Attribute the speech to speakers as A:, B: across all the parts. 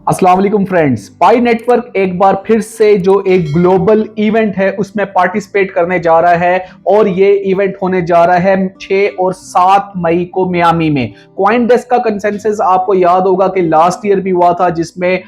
A: अस्सलाम वालेकुम फ्रेंड्स। पाई नेटवर्क एक बार फिर से जो एक ग्लोबल इवेंट है उसमें पार्टिसिपेट करने जा रहा है और ये इवेंट होने जा रहा है 6 और 7 मई को मियामी में। कॉइन डेस्क का कंसेंसस आपको याद होगा कि लास्ट ईयर भी हुआ था, जिसमें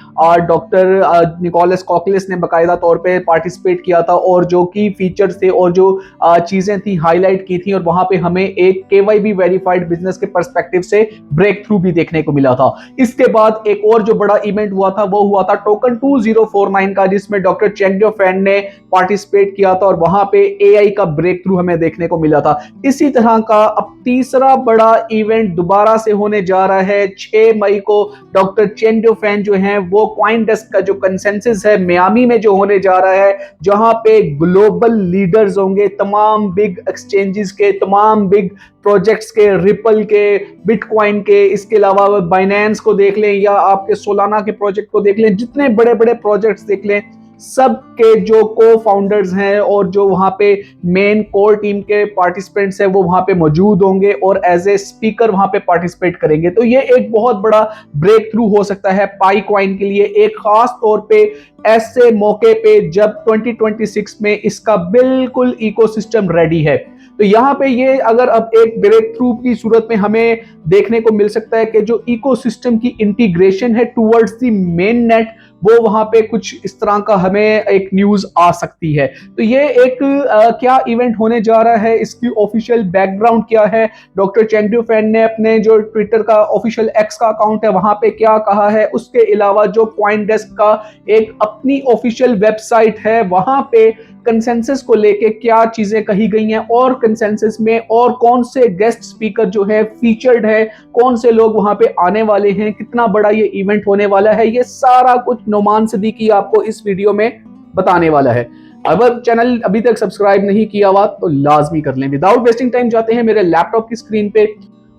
A: डॉक्टर निकोलस कॉकलिस ने बाकायदा तौर पे पार्टिसिपेट किया था और जो की फीचर्स थे और जो चीजें थी हाईलाइट की थी, और वहां पे हमें एक केवाईबी वेरीफाइड बिजनेस के पर्सपेक्टिव से ब्रेक थ्रू भी देखने को मिला था। इसके बाद एक और जो बड़ा इवेंट हुआ था वो हुआ था टोकन 2049 का, जिसमें डॉक्टर चेंगडो फैन ने पार्टिसिपेट किया था और वहां पे एआई का ब्रेक थ्रू हमें देखने को मिला था। इसी तरह का अब तीसरा बड़ा इवेंट दोबारा से होने जा रहा है 6 मई को। डॉक्टर चेंगडो फैन जो है वो कॉइन डेस्क का जो कंसेंसस है मियामी में जो होने जा रहा है, जहां पे ग्लोबल लीडर्स होंगे, तमाम बिग एक्सचेंजेस के, तमाम बिग प्रोजेक्ट्स के, रिपल के, बिटकॉइन के, इसके अलावा बाइनेंस को देख लें या आपके सोलाना के प्रोजेक्ट को देख लें, जितने बड़े बड़े प्रोजेक्ट्स देख लें, सब के जो को फाउंडर्स हैं और जो वहां पे मेन कोर टीम के पार्टिसिपेंट्स हैं वो वहां पे मौजूद होंगे और एज ए स्पीकर वहां पे पार्टिसिपेट करेंगे। तो ये एक बहुत बड़ा ब्रेक थ्रू हो सकता है पाई कॉइन के लिए, एक खास तौर पे ऐसे मौके पे जब 2026 में इसका बिल्कुल इकोसिस्टम रेडी है। तो यहाँ पे ये अगर अब एक ब्रेक थ्रू की सूरत में हमें देखने को मिल सकता है कि जो इकोसिस्टम की इंटीग्रेशन है टुवर्ड्स द मेन नेट, वो वहां पे कुछ इस तरह का हमें एक न्यूज आ सकती है। तो ये एक क्या इवेंट होने जा रहा है, इसकी ऑफिशियल बैकग्राउंड क्या है, डॉक्टर चेंगडू फैन ने अपने जो ट्विटर का ऑफिशियल एक्स का अकाउंट है वहां पे क्या कहा है, उसके अलावा जो कॉइन डेस्क का एक अपनी ऑफिशियल वेबसाइट है वहां पे कंसेंसस को लेके क्या चीजें कही गई हैं और कंसेंसस में और कौन से गेस्ट स्पीकर जो है फीचर्ड है, कौन से लोग वहां पे आने वाले हैं, कितना बड़ा ये इवेंट होने वाला है, ये सारा कुछ नोमान सिद्दीकी आपको इस वीडियो में बताने वाला है। अगर चैनल अभी तक सब्सक्राइब नहीं किया हुआ तो लाजमी कर लें। विदाउट वेस्टिंग टाइम जाते हैं मेरे लैपटॉप की स्क्रीन पे,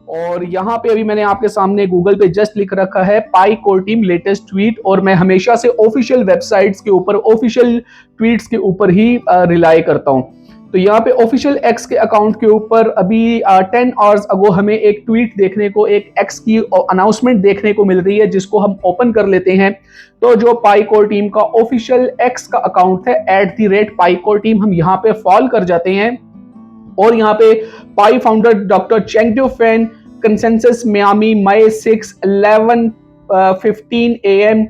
A: और यहाँ पे अभी मैंने आपके सामने गूगल पे जस्ट लिख रखा है पाई कोर टीम लेटेस्ट ट्वीट, और मैं हमेशा से ऑफिशियल वेबसाइट्स के ऊपर, ऑफिशियल ट्वीट्स के ऊपर ही रिलाई करता हूँ। तो यहाँ पे ऑफिशियल एक्स के अकाउंट के ऊपर अभी 10 आवर्स अगो हमें एक ट्वीट देखने को, एक एक्स की अनाउंसमेंट देखने को मिल रही है, जिसको हम ओपन कर लेते हैं। तो जो पाई कोर टीम का ऑफिशियल एक्स का अकाउंट है @पाईकोर टीम, हम यहाँ पे फॉलो कर जाते हैं और यहाँ पे Pi founder doctor Chengdiao Fan Consensus Miami May 6 11:15 AM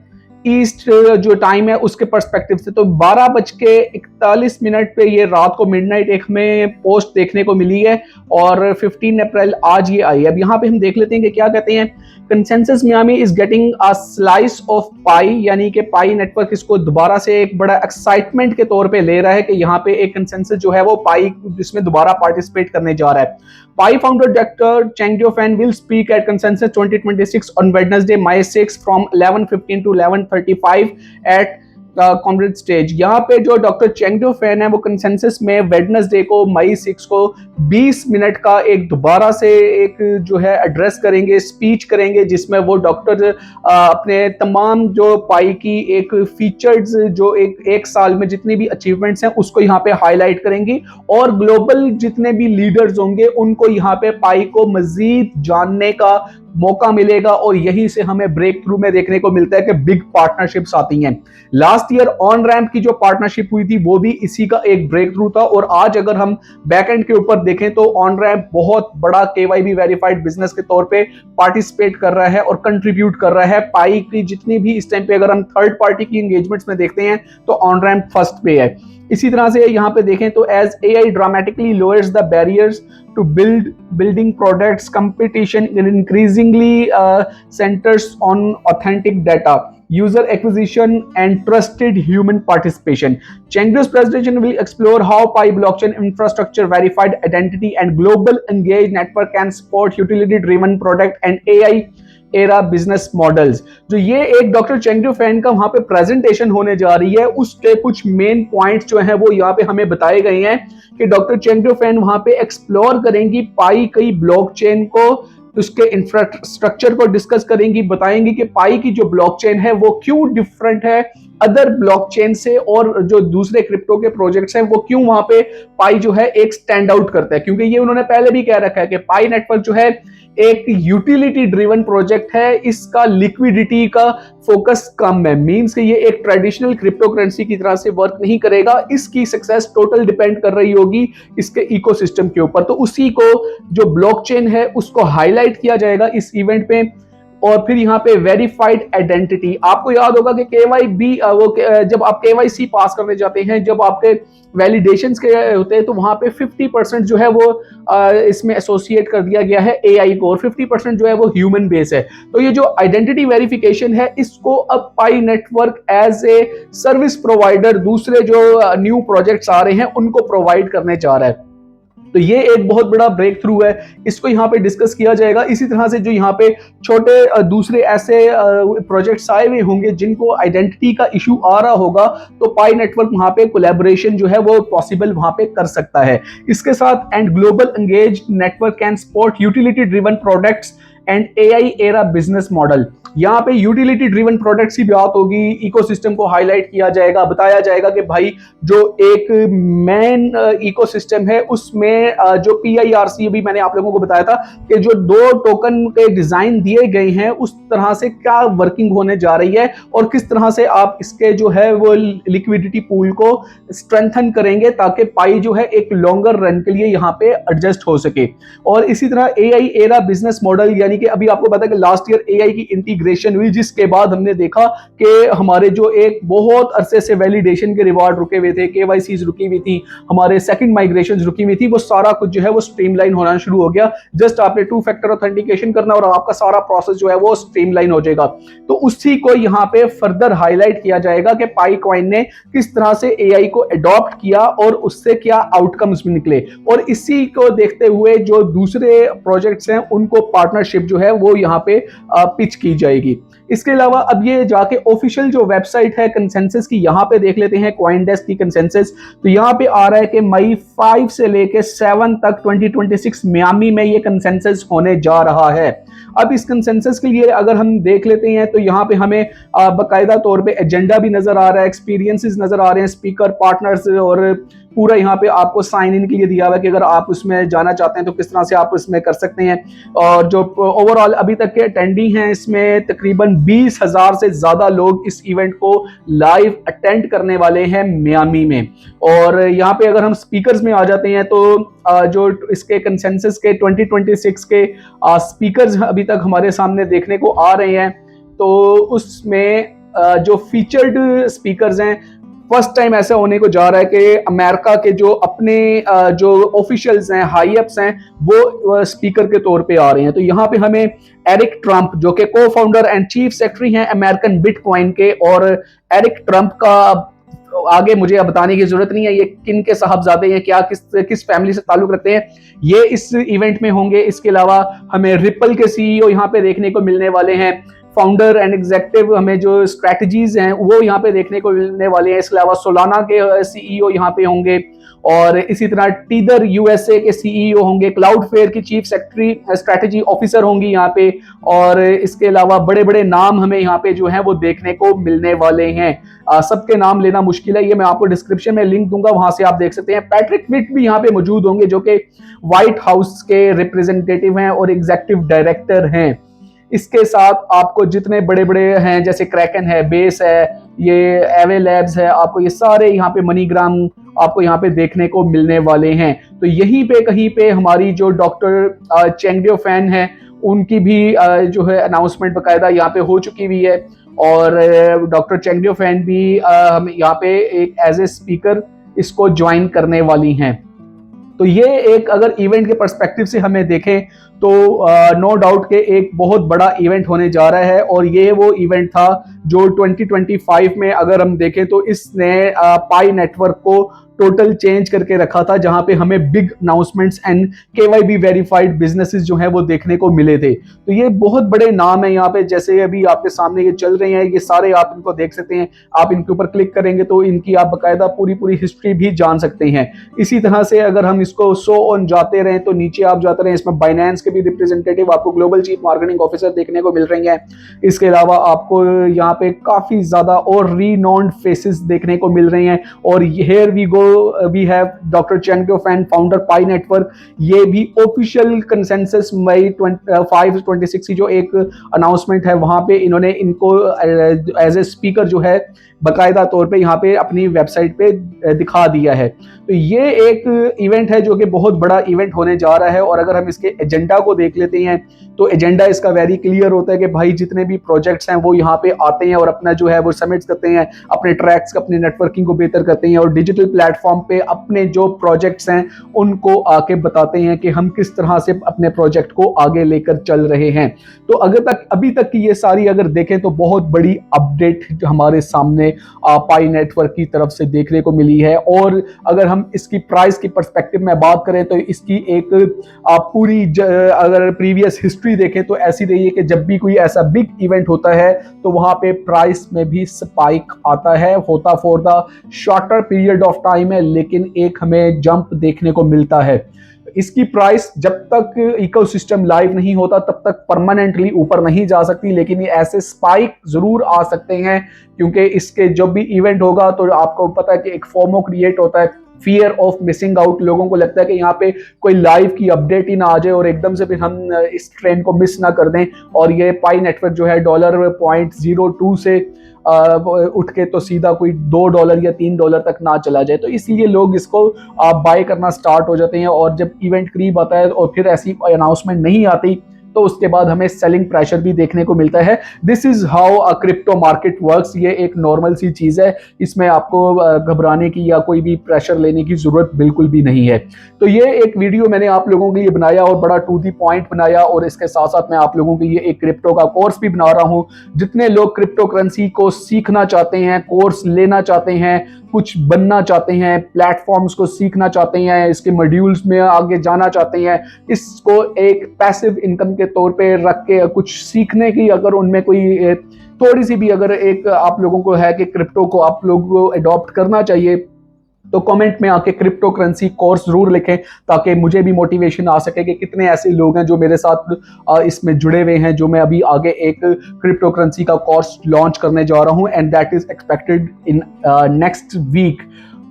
A: east जो टाइम है उसके पर्सपेक्टिव से, तो 12:41 पे ये रात को मिडनाइट एक में पोस्ट देखने को मिली है और 15 अप्रैल आज ये आई है। अब यहाँ पे हम देख लेते हैं कि क्या कहते हैं। Consensus Miami is getting a slice of pie, यानी कि पाई नेटवर्क इसको दोबारा से एक बड़ा एक्साइटमेंट के तौर पे ले रहा है कि यहाँ पे एक कंसेंसस जो है वो पाई जिसमें दोबारा पार्टिसिपेट करने जा रहा है। Pi founder Dr. Chengdio Fan will speak at Consensus 2026 on Wednesday, May 6 from 11:15 to 11:35 at comrade stage. यहाँ पे जो डॉक्टर चेंगडो फैन है वो कंसेंसस में वेडनेसडे को मई 6 को 20 मिनट का एक दोबारा से एक जो है एड्रेस करेंगे, स्पीच करेंगे, जिसमें वो डॉक्टर अपने तमाम जो पाई की एक फीचर्स जो एक साल में जितनी भी अचीवमेंट्स हैं उसको यहाँ पे हाईलाइट करेंगी और ग्लोबल जितने भी लीडर्स होंगे उनको यहाँ पे पाई को मजीद जानने का मौका मिलेगा और यही से हमें ब्रेक थ्रू में देखने को मिलता है कि बिग पार्टनरशिप्स आती हैं। लास्ट ईयर ऑन रैंप की जो पार्टनरशिप हुई थी वो भी इसी का एक ब्रेक थ्रू था, और आज अगर हम बैकएंड के ऊपर देखें तो ऑन रैंप बहुत बड़ा केवाईबी वेरीफाइड बिजनेस के तौर पे पार्टिसिपेट कर रहा है और कंट्रीब्यूट कर रहा है। पाई की जितनी भी इस टाइम पे अगर हम थर्ड पार्टी की एंगेजमेंट्स में देखते हैं तो ऑन रैंप फर्स्ट पे है। इसी तरह से यहाँ पे देखें तो as AI dramatically lowers the barriers to building products, competition increasingly centers on authentic data, user acquisition and trusted human participation. Chengdu's presentation will explore how Pi blockchain infrastructure, verified identity and global engaged network can support utility driven product and AI era business models. जो ये एक doctor Chengdu fan का वहां पे presentation होने जा रही है, उसके कुछ मेन पॉइंट्स जो हैं वो यहाँ पे हमें बताए गए हैं कि डॉक्टर चेंगडू फैन वहां पे एक्सप्लोर करेंगी पाई कई ब्लॉकचेन को, उसके इंफ्रास्ट्रक्चर को डिस्कस करेंगी, बताएंगी कि पाई की जो ब्लॉकचेन है वो क्यों डिफरेंट है अदर ब्लॉकचेन से और जो दूसरे क्रिप्टो के प्रोजेक्ट्स हैं वो क्यों वहां पे पाई जो है एक स्टैंड आउट करता है। क्योंकि ये उन्होंने पहले भी कह रखा है कि पाई नेटवर्क जो है एक यूटिलिटी ड्रिवन प्रोजेक्ट है, इसका लिक्विडिटी का फोकस कम है, मींस कि ये एक ट्रेडिशनल क्रिप्टो करेंसी की तरह से वर्क नहीं करेगा, इसकी सक्सेस टोटल डिपेंड कर रही होगी इसके इकोसिस्टम के ऊपर। तो उसी को जो ब्लॉकचेन है उसको हाईलाइट किया जाएगा इस इवेंट पे। और फिर यहाँ पे वेरीफाइड आइडेंटिटी, आपको याद होगा कि केवाईबी जब आप केवाईसी पास करने जाते हैं, जब आपके वैलिडेशंस के होते हैं, तो वहां पे 50% जो है वो इसमें एसोसिएट कर दिया गया है एआई को, और 50% जो है वो ह्यूमन बेस है। तो ये जो आइडेंटिटी वेरिफिकेशन है, इसको अब Pi network as a service provider दूसरे जो न्यू प्रोजेक्ट्स आ रहे हैं उनको प्रोवाइड करने जा रहा है। तो ये एक बहुत बड़ा ब्रेक थ्रू है, इसको यहाँ पे डिस्कस किया जाएगा। इसी तरह से जो यहाँ पे छोटे दूसरे ऐसे प्रोजेक्ट्स आए हुए होंगे जिनको आइडेंटिटी का इशू आ रहा होगा, तो पाई नेटवर्क वहां पे कोलैबोरेशन जो है वो पॉसिबल वहां पे कर सकता है। इसके साथ and global engage network can support utility driven products and AI era business model. यहाँ पे यूटिलिटी ड्रिवन प्रोडक्ट्स की बात होगी, इकोसिस्टम को हाईलाइट किया जाएगा, बताया जाएगा कि भाई जो एक मेन इकोसिस्टम है उसमें जो पीआईआरसी, अभी मैंने आप लोगों को बताया था कि जो 2 टोकन के डिजाइन दिए गए हैं उस तरह से क्या वर्किंग होने जा रही है, और किस तरह से आप इसके जो है वो लिक्विडिटी पूल को स्ट्रेंथन करेंगे ताकि पाई जो है एक लॉन्गर रन के लिए यहाँ पे एडजस्ट हो सके। और इसी तरह एआई एरा बिजनेस मॉडल, यानी कि अभी आपको पता है कि लास्ट ईयर एआई की इंटीग्रेशन हुई, जिसके बाद हमने देखा कि हमारे जो एक बहुत अरसे से वैलिडेशन के रिवार्ड रुके हुए थे, केवाईसीज रुकी हुई थी, हमारे सेकंड माइग्रेशन रुकी हुई थी, वो सारा कुछ जो है वो स्ट्रीमलाइन होना शुरू हो गया। जस्ट आपने 2 फैक्टर ऑथेंटिकेशन करना और आपका सारा प्रोसेस जो है वो स्ट्रीमलाइन हो जाएगा। तो उसी को यहाँ पे फर्दर हाईलाइट किया जाएगा कि पाई कॉइन ने किस तरह से एआई को अडॉप्ट किया और उससे क्या आउटकम्स भी निकले, और इसी को देखते हुए जो दूसरे प्रोजेक्ट्स हैं उनको पार्टनरशिप जो है वो यहाँ पे पिच की जाएगी। इसके अलावा अब ये जाके ऑफिशियल जो वेबसाइट है कंसेंसस की, यहाँ पे देख लेते हैं कॉइनडेस्क की कंसेंसस। तो यहाँ पे आ रहा है कि मई 5 से लेके 7 तक 2026 मियामी में ये कंसेंसस होने जा रहा है। अब इस कंसेंसस के लिए अगर हम देख लेते हैं तो यहाँ पे हमें बाकायदा तौर पे एजेंडा भी नजर आ रहा है, एक्सपीरियंसेस नजर आ रहे हैं, स्पीकर, पार्टनर्स, और पूरा यहाँ पे आपको साइन इन के लिए दिया हुआ है कि अगर आप उसमें जाना चाहते हैं तो किस तरह से आप इसमें कर सकते हैं। और जो ओवरऑल अभी तक के अटेंडी हैं, इसमें तकरीबन 20,000 से ज्यादा लोग इस इवेंट को लाइव अटेंड करने वाले हैं मियामी में। और यहाँ पे अगर हम स्पीकर्स में आ जाते हैं तो जो इसके कंसेंसस के 2026 के स्पीकर्स अभी तक हमारे सामने देखने को आ रहे हैं, तो उसमें जो फीचर्ड स्पीकर्स हैं, फर्स्ट टाइम ऐसा होने को जा रहा है कि अमेरिका के जो अपने जो ऑफिशियल्स हैं, हाई अप्स हैं, वो स्पीकर के तौर पे आ रहे हैं। तो यहाँ पे हमें एरिक ट्रंप, जो कि को फाउंडर एंड चीफ सेक्रेटरी हैं अमेरिकन बिटकॉइन के, और एरिक ट्रंप का आगे मुझे बताने की जरूरत नहीं है ये किन के साहबजादे हैं, क्या किस फैमिली से ताल्लुक रखते हैं, ये इस इवेंट में होंगे। इसके अलावा हमें रिपल के सीईओ यहाँ पे देखने को मिलने वाले हैं, फाउंडर एंड एग्जीक्यूटिव हमें जो स्ट्रैटेजीज हैं वो यहाँ पे देखने को मिलने वाले हैं। इसके अलावा सोलाना के सीईओ यहाँ पे होंगे, और इसी तरह टीदर यूएसए के सीईओ होंगे, क्लाउडफेयर की चीफ सेक्रेटरी स्ट्रैटेजी ऑफिसर होंगी यहाँ पे, और इसके अलावा बड़े बड़े नाम हमें यहाँ पे जो हैं वो देखने को मिलने वाले हैं। सबके नाम लेना मुश्किल है, ये मैं आपको डिस्क्रिप्शन में लिंक दूंगा, वहां से आप देख सकते हैं। पैट्रिक विट भी यहाँ पे मौजूद होंगे जो कि व्हाइट हाउस के रिप्रेजेंटेटिव हैं और एग्जीक्यूटिव डायरेक्टर हैं। इसके साथ आपको जितने बड़े बड़े हैं जैसे क्रैकन है, बेस है, ये एवे लैब्स है, आपको ये सारे यहाँ पे मनीग्राम आपको यहाँ पे देखने को मिलने वाले हैं। तो यहीं पे कहीं पे हमारी जो डॉक्टर चेंगडियो फैन है उनकी भी जो है अनाउंसमेंट बाकायदा यहाँ पे हो चुकी हुई है, और डॉक्टर चेंगडियो फैन भी हम यहाँ पे एक एज ए स्पीकर इसको ज्वाइन करने वाली हैं। तो ये एक अगर इवेंट के पर्सपेक्टिव से हमें देखें तो नो डाउट के एक बहुत बड़ा इवेंट होने जा रहा है, और ये वो इवेंट था जो 2025 में अगर हम देखें तो इसने पाई नेटवर्क को टोटल चेंज करके रखा था, जहां पे हमें big announcements and KYB verified businesses जो है वो देखने को मिले थे। तो ये बहुत बड़े नाम है यहाँ पे, जैसे अभी आपके सामने ये चल रहे हैं, ये सारे आप इनको देख सकते हैं। आप इनके ऊपर क्लिक करेंगे तो इनकी आप बाकायदा पूरी हिस्ट्री भी जान सकते हैं। इसी तरह से अगर हम इसको सो ऑन जाते रहें तो नीचे आप जाते रहें, इसमें बाइनेंस के भी रिप्रेजेंटेटिव आपको ग्लोबल चीफ मार्केटिंग ऑफिसर देखने को मिल रही हैं। इसके अलावा आपको यहाँ पे काफी ज्यादा और रीनॉन्ड फेसेस देखने को मिल रही हैं, और here we go we have doctor Cheng Diao Fan, founder Pi network. ये भी ऑफिशियल कंसेंसस मई 5/26 की जो एक अनाउंसमेंट है, वहां पे इन्होंने इनको एज ए स्पीकर जो है बकायदा तौर पे यहाँ पे अपनी वेबसाइट पे दिखा दिया है। तो ये एक इवेंट है जो कि बहुत बड़ा इवेंट होने जा रहा है। और अगर हम इसके एजेंडा को देख लेते हैं तो एजेंडा इसका वेरी क्लियर होता है कि भाई जितने भी प्रोजेक्ट्स हैं वो यहाँ पे आते हैं और अपना जो है वो सबमिट करते हैं, अपने ट्रैक्स, अपनी नेटवर्किंग को बेहतर करते हैं और डिजिटल प्लेटफॉर्म पे अपने जो प्रोजेक्ट्स हैं उनको आके बताते हैं कि हम किस तरह से अपने प्रोजेक्ट को आगे लेकर चल रहे हैं। तो अभी तक की ये सारी अगर देखें तो बहुत बड़ी अपडेट हमारे सामने पाई नेटवर्क की तरफ से देखने को मिली है। और अगर हम इसकी प्राइस की पर्सपेक्टिव में बात करें तो इसकी एक पूरी अगर प्रीवियस हिस्ट्री देखें तो ऐसी रही है कि जब भी कोई ऐसा बिग इवेंट होता है तो वहां पे प्राइस में भी स्पाइक आता है, होता for the shorter period of time है, लेकिन एक हमें जंप देखने को मिलता है। इसकी प्राइस जब तक इकोसिस्टम लाइव नहीं होता तब तक परमानेंटली ऊपर नहीं जा सकती, लेकिन ये ऐसे स्पाइक जरूर आ सकते हैं क्योंकि इसके जब भी इवेंट होगा तो आपको पता है कि एक फोमो क्रिएट होता है, फियर ऑफ मिसिंग आउट। लोगों को लगता है कि यहाँ पे कोई लाइव की अपडेट ही ना आ जाए और एकदम से फिर हम इस ट्रेन को मिस ना कर दें और ये पाई नेटवर्क जो है $0.02 से उठ के तो सीधा कोई $2 या $3 तक ना चला जाए। तो इसलिए लोग इसको बाय करना स्टार्ट हो जाते हैं और जब इवेंट करीब आता है और फिर ऐसी अनाउंसमेंट नहीं आती तो उसके बाद हमें सेलिंग प्रेशर भी देखने को मिलता है। This is how a crypto market works. ये एक नॉर्मल सी चीज है, इसमें आपको घबराने की या कोई भी प्रेशर लेने की जरूरत बिल्कुल भी नहीं है। तो ये एक वीडियो मैंने आप लोगों के लिए बनाया और बड़ा टू दी पॉइंट बनाया और इसके साथ साथ मैं आप लोगों के लिए एक क्रिप्टो का कोर्स भी बना रहा हूं। जितने लोग क्रिप्टो करेंसी को सीखना चाहते हैं, कोर्स लेना चाहते हैं, कुछ बनना चाहते हैं, प्लेटफॉर्म्स को सीखना चाहते हैं, इसके मॉड्यूल्स में आगे जाना चाहते हैं, इसको एक पैसिव इनकम के तौर पे रख के कुछ सीखने की अगर उनमें कोई थोड़ी सी भी अगर एक आप लोगों को है कि क्रिप्टो को आप लोगों को अडॉप्ट करना चाहिए तो कमेंट में आके क्रिप्टो करेंसी कोर्स जरूर लिखें ताकि मुझे भी मोटिवेशन आ सके कि कितने ऐसे लोग हैं जो मेरे साथ इसमें जुड़े हुए हैं, जो मैं अभी आगे एक क्रिप्टो करेंसी का कोर्स लॉन्च करने जा रहा हूं and that is expected in next week.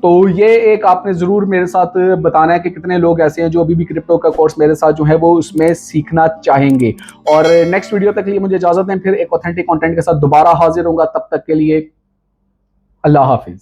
A: तो ये एक आपने जरूर मेरे साथ बताना है कि कितने लोग ऐसे हैं जो अभी भी क्रिप्टो का कोर्स मेरे साथ जो है वो उसमें सीखना चाहेंगे। और नेक्स्ट वीडियो तक के लिए मुझे इजाजत दें, फिर एक ऑथेंटिक कंटेंट के साथ दोबारा हाजिर होऊंगा। तब तक के लिए अल्लाह हाफिज।